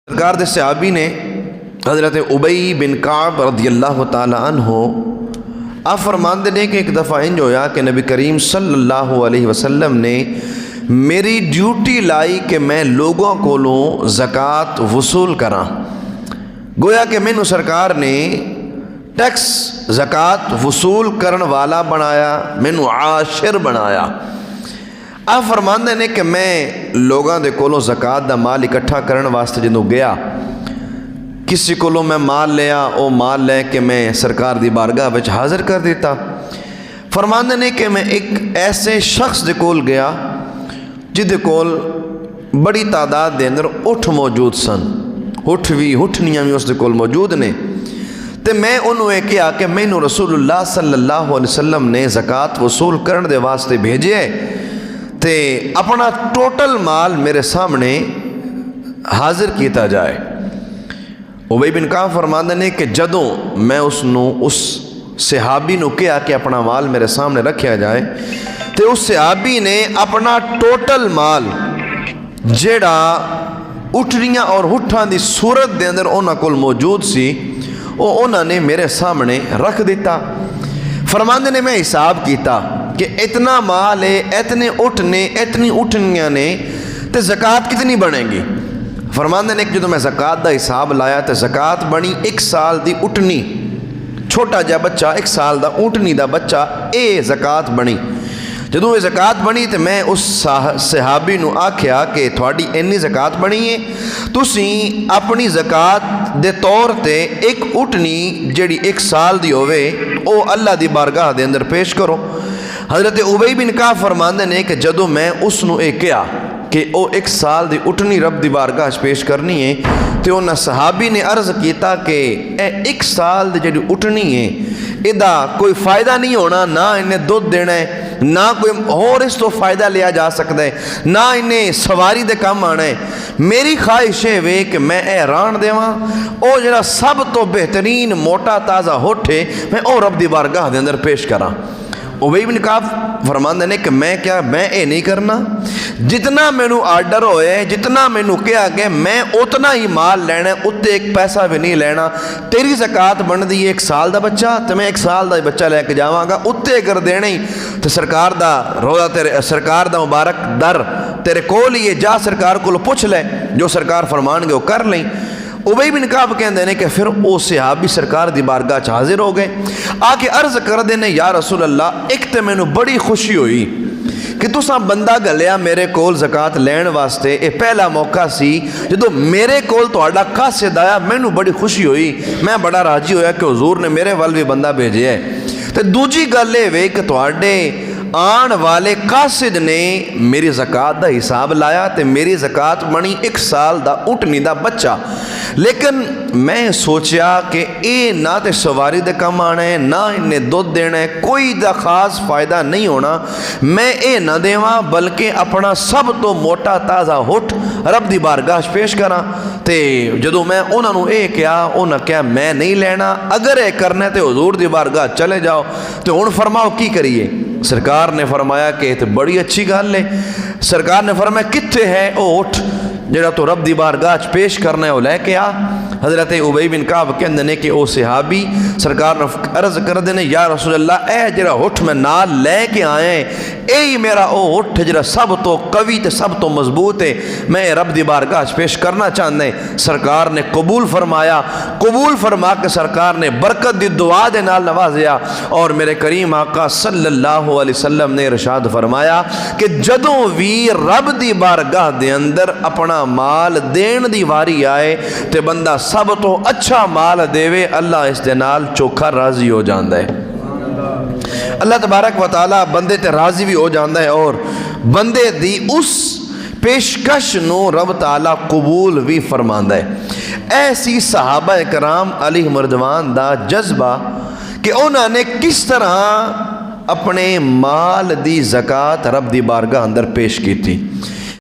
सरकार दे सहाबी ने हज़रत उबई बिन काब रज़ियल्लाहु ताला अन्हु आप फरमाते ने कि एक दफ़ा इंज होया कि नबी करीम सल्लल्लाहु अलैहि वसल्लम ने मेरी ड्यूटी लाई कि मैं लोगों कोलों ज़कात वसूल करा। गोया कि मैनू सरकार ने टैक्स ज़कात वसूल करन वाला बनाया, मैनू आशिर बनाया। आप फरमाते ने कि मैं लोगों के कोलों ज़कात दा माल इकट्ठा करने वास्ते जदों गया, किसी कोलों मैं माल लिया, वो माल लैके मैं सरकार की बारगाह विच हाज़र कर दिता। फरमाते ने कि मैं एक ऐसे शख्स दे कोल गया जिदे कोल बड़ी तादाद के अंदर उठ मौजूद सन, हुठनियाँ भी उसके कोल मौजूद ने। तो मैं उन्होंने कहा कि मैनू रसूलुल्लाह सल्लल्लाहु अलैहि वसल्लम ने ज़कात वसूल करने दे वास्ते भेजे ते अपना टोटल माल मेरे सामने हाजिर किया जाए। उबई बिन काब फरमाते ने कि जदों मैं उस सहाबी नूं कहा कि अपना माल मेरे सामने रखा जाए, तो उस सहाबी ने अपना टोटल माल जेड़ा उठनियां और हुठां दी सूरत दे अंदर उन्हां कोल मौजूद सी, वो उन्होंने मेरे सामने रख दिता। फरमाते ने मैं हिसाब किया कि इतना माल है, इतने उठ ने, इतनी उठनियाँ ने, तो ज़कात कितनी बनेगी। फरमाते ने कि जो मैं ज़कात का हिसाब लाया तो ज़कात बनी 1 साल की उठनी, छोटा जा बच्चा 1 साल का ऊँटनी का बच्चा, ये ज़कात बनी। जदों ये ज़कात बनी तो मैं उस सहाबी नूं आख्या कि थोड़ी इन्नी ज़कात बनी है, तुसीं अपनी ज़कात दे तौर ते एक उठनी जिहड़ी 1 साल दी होवे वो अल्लाह दी बारगाह दे अंदर पेश करो। हज़रत उबई बिन काब फरमाते ने कि जदों मैं उसनूं ये कहा कि वो 1 साल की उठनी रब की बारगाह पेश करनी है, तो उन्हें सहाबी ने अर्ज़ किया कि 1 साल की जी उठनी है, इदा कोई फ़ायदा नहीं होना, ना इन्हें दुध देना है, ना कोई होर इस तो फ़ायदा लिया जा सकता है, ना इन्हें सवारी दे काम आना है। मेरी ख्वाहिश है वे कि मैं ए रान देवां, वो जरा सब तो बेहतरीन मोटा ताज़ा होठ है, मैं वो रब की बारगाह के अंदर पेश करा। उबई बिन काब फरमाते ने कि मैं क्या, मैं ये नहीं करना, जितना मैनू आर्डर होए, जितना मैनू कहा कि मैं उतना ही माल लेना, उत्ते 1 पैसा भी नहीं लेना। तेरी ज़कात बनती है 1 साल का बच्चा, तो मैं 1 साल का बच्चा लैके जावांगा, उत्ते अगर देना ही तो सरकार का रोज़ा, तेरे सरकार का मुबारक दर तेरे कोल ही है, जा सरकार को पुछ ले, जो सरकार फरमानगे वो कर लें। उबई बिन काब कहते हैं कि फिर वो सहाबी सरकार की बारगाह च हाजिर हो गए, आके अर्ज़ कर देने या रसूल अल्लाह, एक तो मैनू बड़ी खुशी हुई कि तुसा बंदा गलिया मेरे कोल ज़कात लैन वास्ते, ये पहला मौका सी जो मेरे कोल तुहाडा कासिद आया, मैनू बड़ी खुशी हुई, मैं बड़ा राजी होया कि हुजूर ने मेरे वाल भी बंदा भेजे है। तो दूजी गल ये वे कि तुहाडे आन वाले कासिद ने मेरी ज़कात का हिसाब लाया, तो मेरी ज़कात बनी 1 साल का ऊँटनी का बच्चा। लेकिन मैं सोचा कि ये ना तो सवारी दे कम आना है, ना इन्हें दुध देना है, कोई दा खास फ़ायदा नहीं होना, मैं ये ना देवां बल्कि अपना सब तो मोटा ताज़ा हुठ रब की बारगाह पेश करा। तो जदों मैं उन्होंने ये कहा, उन्हें कहा मैं नहीं लेना, अगर ये करना तो हुजूर की बारगाह चले जाओ। तो हुण फरमाओ की करिए। सरकार ने फरमाया कि तो बड़ी अच्छी गल है। सरकार ने फरमाया कित्थे है वो उठ जेड़ा तो रब दी बारगाह पेश करना है, वो लैके आ। हज़रत उबई बिन काब कहते हैं कि वो सहाबी सरकार ने अर्ज़ कर देने या रसूल अल्लाह, ए जरा उठ मैं नाल लैके आए, यही मेरा वो उठ जरा सब तो कवी तो सब तो मजबूत है, मैं रब दी बारगाह पेश करना चाहता है। सरकार ने कबूल फरमाया, कबूल फरमा के सरकार ने बरकत दी दुआ दे नाल नवाजिया। और मेरे करीम आका सल्लल्लाहु अलैहि वसल्लम ने इरशाद फरमाया कि जदों भी रब दी बारगाह दे अंदर अपना माल देन दी वारी आए तो बंदा सब तो अच्छा माल देवे, अल्लाह इस दे नाल चोखा राजी हो जाता है। अल्लाह तबारक व तआला बंदे ते राजी भी हो जाता है और बंदे दी उस पेशकश नूं रब ताला कबूल भी फरमांदा है। ऐसी सहाबा कराम अलैहिम रिज़वान दा जज्बा कि उन्होंने किस तरह अपने माल दी ज़कात रब दी बारगाह अंदर पेश की थी।